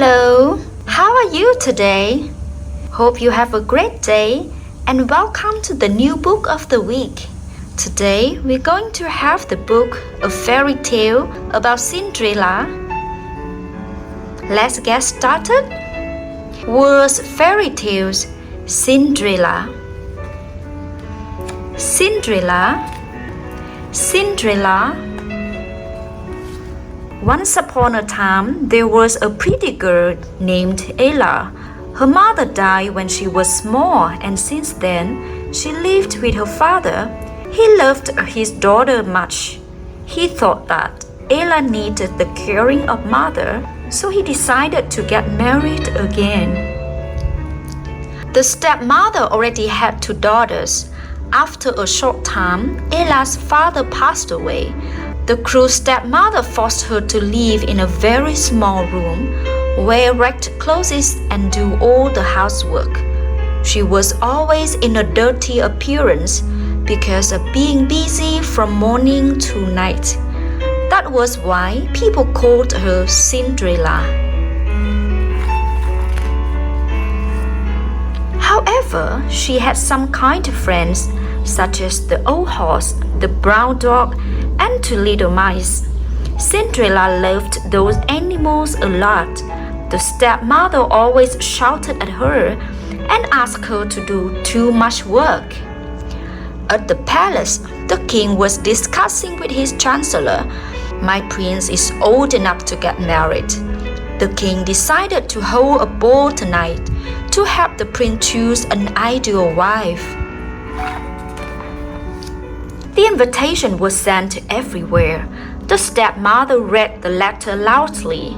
Hello, how are you today? Hope you have a great day and welcome to the new book of the week. Today we're going to have the book A Fairy Tale about Cinderella. Let's get started. Words fairy tales. Cinderella. Cinderella. Cinderella. Once upon a time, there was a pretty girl named Ella. Her mother died when she was small, and since then, she lived with her father. He loved his daughter much. He thought that Ella needed the caring of mother, so he decided to get married again. The stepmother already had 2 daughters. After a short time, Ella's father passed away. The cruel stepmother forced her to live in a very small room, wear ragged clothes and do all the housework. She was always in a dirty appearance because of being busy from morning to night. That was why people called her Cinderella. However, she had some kind friends, such as the old horse, the brown dog, and 2 little mice. Cinderella loved those animals a lot. The stepmother always shouted at her and asked her to do too much work. At the palace, the king was discussing with his chancellor. My prince is old enough to get married. The king decided to hold a ball tonight to help the prince choose an ideal wife. The invitation was sent everywhere. The stepmother read the letter loudly.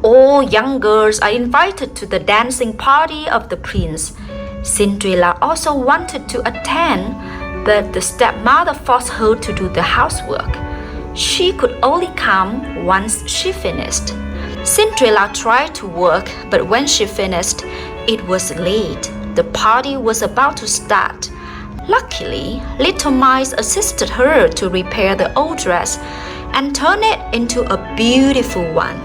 All young girls are invited to the dancing party of the prince. Cinderella also wanted to attend, but the stepmother forced her to do the housework. She could only come once she finished. Cinderella tried to work, but when she finished, it was late. The party was about to start. Luckily, little mice assisted her to repair the old dress and turn it into a beautiful one.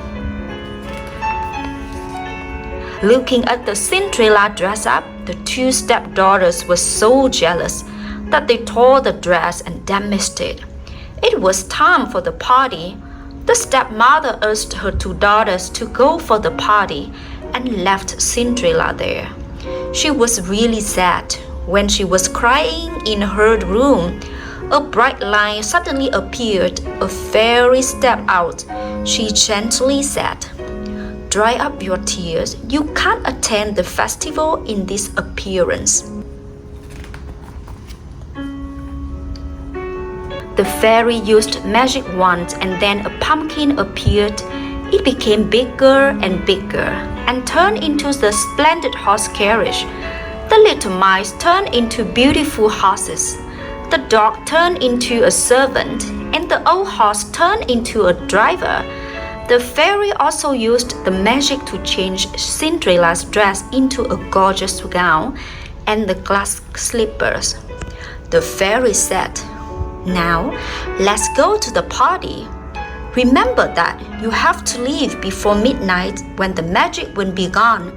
Looking at the Cinderella dress up, the 2 stepdaughters were so jealous that they tore the dress and damaged it. It was time for the party. The stepmother asked her 2 daughters to go for the party and left Cinderella there. She was really sad. When she was crying in her room, a bright light suddenly appeared. A fairy stepped out. She gently said, "Dry up your tears. You can't attend the festival in this appearance." The fairy used magic wand and then a pumpkin appeared. It became bigger and bigger and turned into the splendid horse carriage. The little mice turned into beautiful horses. The dog turned into a servant, and the old horse turned into a driver. The fairy also used the magic to change Cinderella's dress into a gorgeous gown and the glass slippers. The fairy said, "Now, let's go to the party. Remember that you have to leave before midnight when the magic will be gone."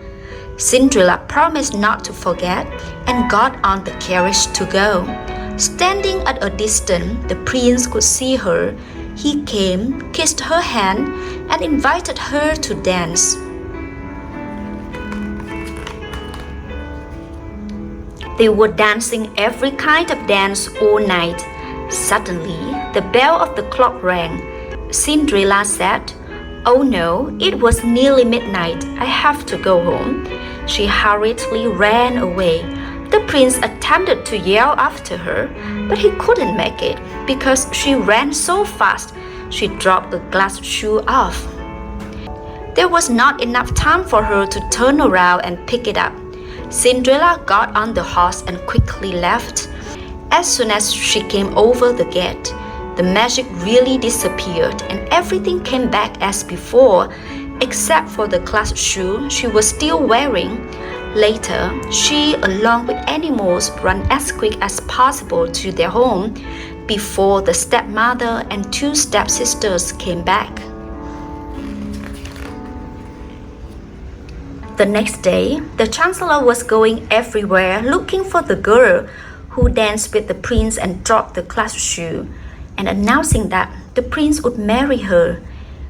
Cinderella promised not to forget and got on the carriage to go. Standing at a distance, the prince could see her. He came, kissed her hand, and invited her to dance. They were dancing every kind of dance all night. Suddenly, the bell of the clock rang. Cinderella said, "Oh no, it was nearly midnight. I have to go home." She hurriedly ran away. The prince attempted to yell after her, but he couldn't make it because she ran so fast she dropped a glass shoe off. There was not enough time for her to turn around and pick it up. Cinderella got on the horse and quickly left. As soon as she came over the gate, the magic really disappeared and everything came back as before, except for the glass shoe she was still wearing. Later, she, along with animals, ran as quick as possible to their home before the stepmother and 2 stepsisters came back. The next day, the chancellor was going everywhere looking for the girl who danced with the prince and dropped the glass shoe, and announcing that the prince would marry her.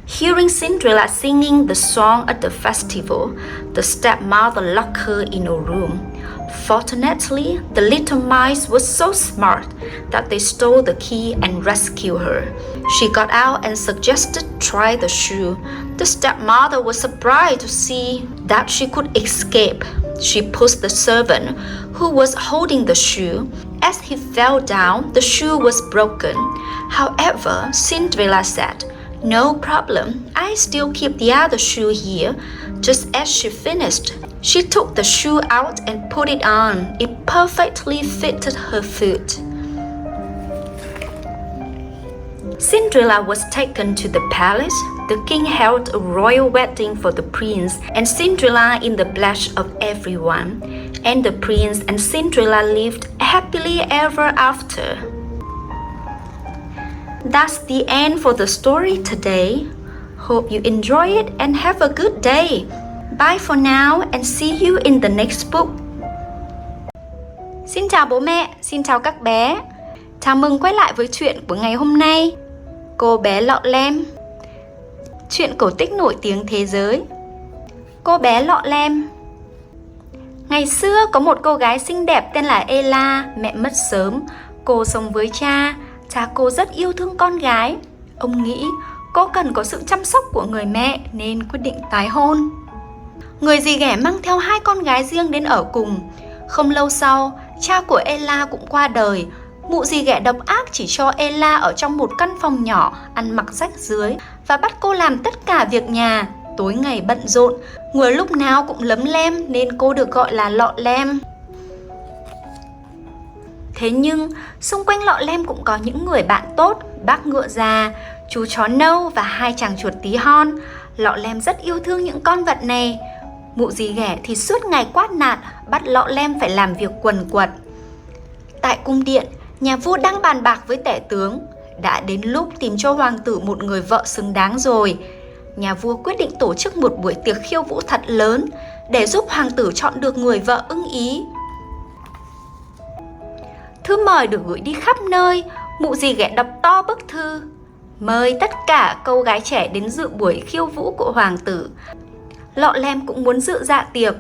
Hearing Cinderella singing the song at the festival, the stepmother locked her in a room. Fortunately, the little mice were so smart that they stole the key and rescued her. She got out and suggested try the shoe. The stepmother was surprised to see that she could escape. She pushed the servant who was holding the shoe. As he fell down, the shoe was broken. However, Cinderella said, "No problem, I still keep the other shoe here." Just as she finished, she took the shoe out and put it on. It perfectly fitted her foot. Cinderella was taken to the palace. The king held a royal wedding for the prince and Cinderella in the blush of everyone. And the prince and Cinderella lived happily ever after. That's the end for the story today. Hope you enjoy it and have a good day. Bye for now and see you in the next book. Xin chào bố mẹ, xin chào các bé. Chào mừng quay lại với chuyện của ngày hôm nay. Cô bé lọ lem. Chuyện cổ tích nổi tiếng thế giới. Cô bé lọ lem. Ngày xưa có một cô gái xinh đẹp tên là Ella, mẹ mất sớm. Cô sống với cha. Cha cô rất yêu thương con gái. Ông nghĩ cô cần có sự chăm sóc của người mẹ nên quyết định tái hôn. Người dì ghẻ mang theo 2 con gái riêng đến ở cùng. Không lâu sau, cha của Ella cũng qua đời. Mụ dì ghẻ độc ác chỉ cho Ella ở trong một căn phòng nhỏ, ăn mặc rách rưới và bắt cô làm tất cả việc nhà. Tối ngày bận rộn, người lúc nào cũng lấm lem nên cô được gọi là lọ lem. Thế nhưng, xung quanh lọ lem cũng có những người bạn tốt, bác ngựa già, chú chó nâu và 2 chàng chuột tí hon. Lọ lem rất yêu thương những con vật này. Mụ dì ghẻ thì suốt ngày quát nạt, bắt lọ lem phải làm việc quần quật. Tại cung điện, nhà vua đang bàn bạc với tể tướng. Đã đến lúc tìm cho hoàng tử một người vợ xứng đáng rồi. Nhà vua quyết định tổ chức một buổi tiệc khiêu vũ thật lớn để giúp hoàng tử chọn được người vợ ưng ý. Thư mời được gửi đi khắp nơi. Mụ dì ghẻ đọc to bức thư mời tất cả cô gái trẻ đến dự buổi khiêu vũ của hoàng tử. Lọ lem cũng muốn dự dạ tiệc,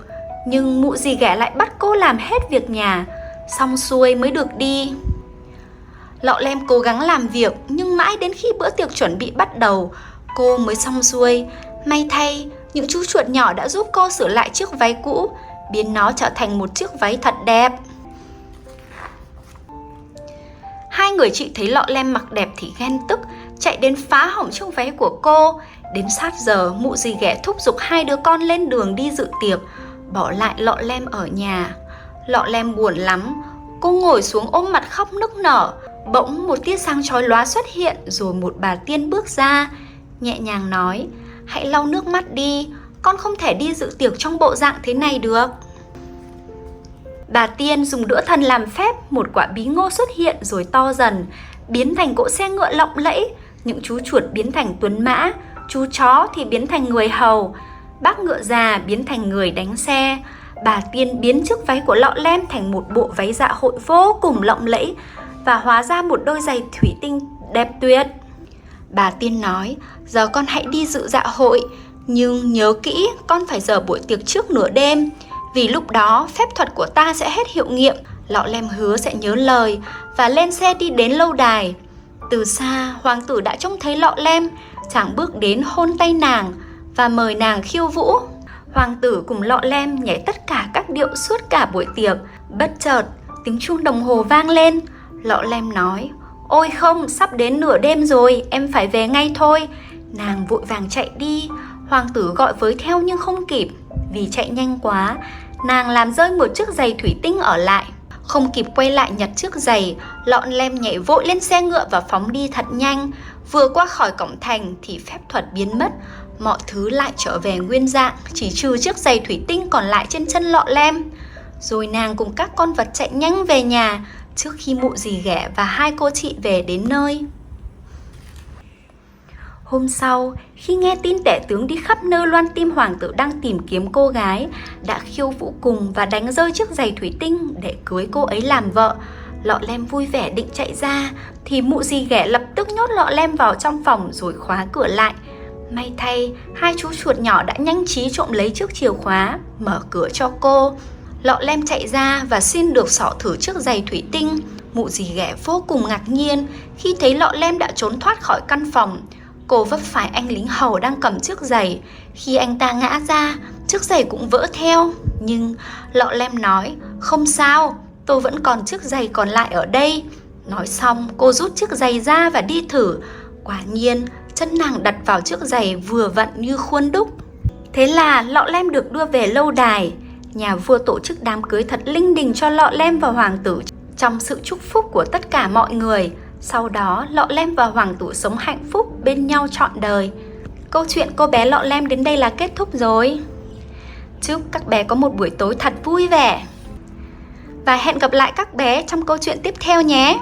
nhưng mụ dì ghẻ lại bắt cô làm hết việc nhà, xong xuôi mới được đi. Lọ lem cố gắng làm việc, nhưng mãi đến khi bữa tiệc chuẩn bị bắt đầu, cô mới xong xuôi. May thay, những chú chuột nhỏ đã giúp cô sửa lại chiếc váy cũ, biến nó trở thành một chiếc váy thật đẹp. 2 người chị thấy lọ lem mặc đẹp thì ghen tức, chạy đến phá hỏng chiếc váy của cô. Đến sát giờ, mụ dì ghẻ thúc giục 2 đứa con lên đường đi dự tiệc, bỏ lại lọ lem ở nhà. Lọ lem buồn lắm, cô ngồi xuống ôm mặt khóc nức nở. Bỗng một tia sáng chói lóa xuất hiện, rồi một bà tiên bước ra, nhẹ nhàng nói: "Hãy lau nước mắt đi, con không thể đi dự tiệc trong bộ dạng thế này được." Bà tiên dùng đũa thần làm phép, một quả bí ngô xuất hiện rồi to dần, biến thành cỗ xe ngựa lộng lẫy. Những chú chuột biến thành tuấn mã, chú chó thì biến thành người hầu, bác ngựa già biến thành người đánh xe. Bà tiên biến chiếc váy của lọ lem thành một bộ váy dạ hội vô cùng lộng lẫy và hóa ra một đôi giày thủy tinh đẹp tuyệt. Bà tiên nói: "Giờ con hãy đi dự dạ hội, nhưng nhớ kỹ con phải dở buổi tiệc trước nửa đêm, vì lúc đó phép thuật của ta sẽ hết hiệu nghiệm." Lọ lem hứa sẽ nhớ lời và lên xe đi đến lâu đài. Từ xa, hoàng tử đã trông thấy lọ lem. Chàng bước đến hôn tay nàng và mời nàng khiêu vũ. Hoàng tử cùng lọ lem nhảy tất cả các điệu suốt cả buổi tiệc. Bất chợt, tiếng chuông đồng hồ vang lên. Lọ lem nói: "Ôi không, sắp đến nửa đêm rồi, em phải về ngay thôi." Nàng vội vàng chạy đi. Hoàng tử gọi với theo nhưng không kịp. Vì chạy nhanh quá, nàng làm rơi một chiếc giày thủy tinh ở lại. Không kịp quay lại nhặt chiếc giày, lọ lem nhảy vội lên xe ngựa và phóng đi thật nhanh. Vừa qua khỏi cổng thành thì phép thuật biến mất. Mọi thứ lại trở về nguyên dạng, chỉ trừ chiếc giày thủy tinh còn lại trên chân lọ lem. Rồi nàng cùng các con vật chạy nhanh về nhà trước khi mụ dì ghẻ và 2 cô chị về đến nơi. Hôm sau, khi nghe tin tể tướng đi khắp nơi loan tin hoàng tử đang tìm kiếm cô gái, đã khiêu vũ cùng và đánh rơi chiếc giày thủy tinh để cưới cô ấy làm vợ, Lọ Lem vui vẻ định chạy ra thì mụ dì ghẻ lập tức nhốt Lọ Lem vào trong phòng rồi khóa cửa lại. May thay, hai chú chuột nhỏ đã nhanh trí trộm lấy chiếc chìa khóa, mở cửa cho cô. Lọ Lem chạy ra và xin được xỏ thử chiếc giày thủy tinh. Mụ dì ghẻ vô cùng ngạc nhiên khi thấy Lọ Lem đã trốn thoát khỏi căn phòng. Cô vấp phải anh lính hầu đang cầm chiếc giày. Khi anh ta ngã ra, chiếc giày cũng vỡ theo. Nhưng Lọ Lem nói, không sao, tôi vẫn còn chiếc giày còn lại ở đây. Nói xong, cô rút chiếc giày ra và đi thử. Quả nhiên, chân nàng đặt vào chiếc giày vừa vặn như khuôn đúc. Thế là Lọ Lem được đưa về lâu đài. Nhà vua tổ chức đám cưới thật linh đình cho Lọ Lem và hoàng tử trong sự chúc phúc của tất cả mọi người. Sau đó, Lọ Lem và hoàng tử sống hạnh phúc bên nhau trọn đời. Câu chuyện cô bé Lọ Lem đến đây là kết thúc rồi. Chúc các bé có một buổi tối thật vui vẻ. Và hẹn gặp lại các bé trong câu chuyện tiếp theo nhé.